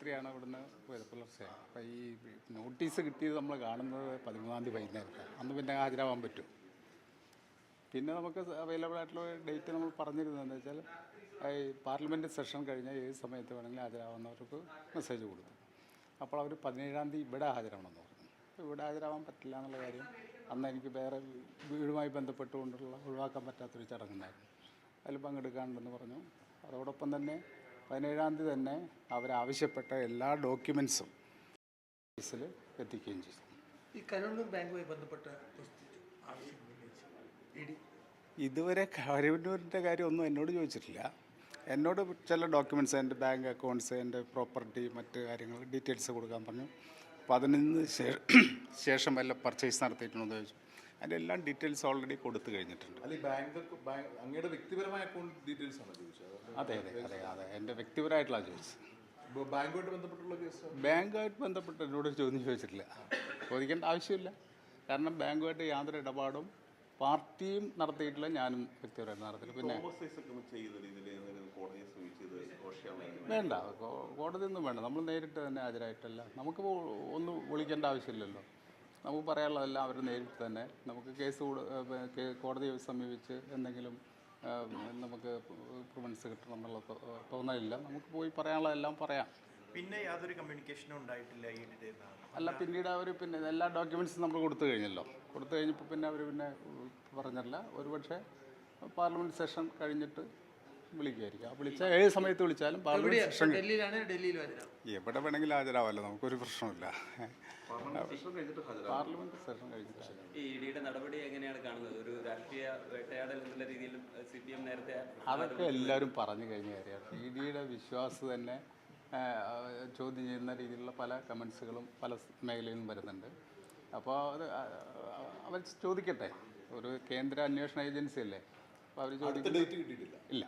രാത്രിയാണ് ഇവിടുന്ന് പോയത് പുലർച്ചെ. അപ്പോൾ ഈ നോട്ടീസ് കിട്ടിയത് നമ്മൾ കാണുന്നത് 13-ാം തീയതി വൈകുന്നേരത്താണ്. അന്ന് പിന്നെ ഹാജരാവാൻ പറ്റും. പിന്നെ നമുക്ക് അവൈലബിൾ ആയിട്ടുള്ള ഡേറ്റ് നമ്മൾ പറഞ്ഞിരുന്നതെന്ന് വെച്ചാൽ ഈ പാർലമെൻറ്റ് സെഷൻ കഴിഞ്ഞാൽ ഏത് സമയത്ത് വേണമെങ്കിലും ഹാജരാവുന്നവർക്ക് മെസ്സേജ് കൊടുത്തു. അപ്പോൾ അവർ 17-ാം തീയതി ഇവിടെ ഹാജരാവണമെന്ന് പറഞ്ഞു. ഇവിടെ ഹാജരാവാൻ പറ്റില്ല എന്നുള്ള കാര്യം അന്ന് എനിക്ക് വേറെ വീടുമായി ബന്ധപ്പെട്ടുകൊണ്ടുള്ള ഒഴിവാക്കാൻ പറ്റാത്തൊരു ചടങ്ങുണ്ടായിരുന്നു. അതിൽ പങ്കെടുക്കാനുണ്ടെന്ന് പറഞ്ഞു. അതോടൊപ്പം തന്നെ 17-ാം തീയതി തന്നെ അവരാവശ്യപ്പെട്ട എല്ലാ ഡോക്യുമെൻസും ഓഫീസിൽ എത്തിക്കുകയും ചെയ്തു. ഈ കരുവന്നൂർ ബാങ്കുമായി ബന്ധപ്പെട്ട ഇതുവരെ കരുവന്നൂരിൻ്റെ കാര്യമൊന്നും എന്നോട് ചോദിച്ചിട്ടില്ല. എന്നോട് ചില ഡോക്യുമെൻറ്റ്സ്, എൻ്റെ ബാങ്ക് അക്കൗണ്ട്സ്, എൻ്റെ പ്രോപ്പർട്ടി, മറ്റ് കാര്യങ്ങൾ ഡീറ്റെയിൽസ് കൊടുക്കാൻ പറഞ്ഞു. അപ്പോൾ അതിന് ശേഷം വല്ല പർച്ചേസ് നടത്തിയിട്ടുണ്ടോ ചോദിച്ചു. അതിൻ്റെ എല്ലാം ഡീറ്റെയിൽസ് ഓൾറെഡി കൊടുത്തു കഴിഞ്ഞിട്ടുണ്ട്. അങ്ങയുടെ വ്യക്തിപരമായ അക്കൗണ്ട് ഡീറ്റെയിൽസ് ആണ് ചോദിച്ചത്? അതെ അതെ അതെ അതെ എൻ്റെ വ്യക്തിപരമായിട്ടുള്ള ചോദിച്ചത്. ബാങ്കുമായിട്ട് ബന്ധപ്പെട്ടുള്ള കേസ്? ബാങ്കുമായിട്ട് ബന്ധപ്പെട്ട് എന്നോട് ചോദ്യം ചോദിച്ചിട്ടില്ല. ചോദിക്കേണ്ട ആവശ്യമില്ല. കാരണം ബാങ്കുമായിട്ട് യാതൊരു ഇടപാടും പാർട്ടിയും നടത്തിയിട്ടില്ല, ഞാനും വ്യക്തിപരമായിട്ട് നടത്തിയില്ല. പിന്നെ വേണ്ട, കോടതിയൊന്നും വേണ്ട. നമ്മൾ നേരിട്ട് തന്നെ ഹാജരായിട്ടല്ല. നമുക്ക് ഒന്നും വിളിക്കേണ്ട ആവശ്യമില്ലല്ലോ. നമുക്ക് പറയാനുള്ളതെല്ലാം അവർ നേരിട്ട് തന്നെ നമുക്ക് കോടതിയെ സമീപിച്ച് എന്തെങ്കിലും നമുക്ക് പ്രിവൻസ് കിട്ടണം എന്നുള്ള തോന്നലില്ല. നമുക്ക് പോയി പറയാനുള്ളതെല്ലാം പറയാം. പിന്നെ യാതൊരു കമ്മ്യൂണിക്കേഷനും ഉണ്ടായിട്ടില്ല ഈ അല്ല, പിന്നീട് അവർ പിന്നെ എല്ലാ ഡോക്യുമെൻറ്റ്സും നമ്മൾ കൊടുത്തു കഴിഞ്ഞല്ലോ. കൊടുത്തു കഴിഞ്ഞപ്പോൾ പിന്നെ അവർ പിന്നെ പറഞ്ഞില്ല. ഒരുപക്ഷെ പാർലമെൻറ്റ് സെഷൻ കഴിഞ്ഞിട്ട് വിളിക്കുമായിരിക്കും. വിളിച്ചാൽ ഏത് സമയത്ത് വിളിച്ചാലും പാർലമെൻറ്റ് സെഷൻ എവിടെ വേണമെങ്കിലും ഹാജരാവാമല്ലോ, നമുക്കൊരു പ്രശ്നമില്ല. പാർലമെൻറ്റ് സെഷൻ കഴിഞ്ഞിട്ട് ഈ ഇഡിയുടെ നടപടി എങ്ങനെയാണ് കാണുന്നത്? ഒരു രാഷ്ട്രീയ വേട്ടയാടൽ എന്നുള്ള രീതിയിൽ CPM നേരത്തെ അതൊക്കെ എല്ലാവരും പറഞ്ഞു കഴിഞ്ഞ കാര്യമാണ്. ഇഡിയുടെ വിശ്വാസം തന്നെ ചോദ്യം ചെയ്യുന്ന രീതിയിലുള്ള പല കമൻസുകളും പല മേഖലയിൽ നിന്നും വരുന്നുണ്ട്. അപ്പോൾ അത് അവർ ചോദിക്കട്ടെ. ഒരു കേന്ദ്ര അന്വേഷണ ഏജൻസി അല്ലേ, അപ്പോൾ അവർ ചോദിക്കും. ഡേറ്റ് കിട്ടിയിട്ടില്ല. ഇല്ല.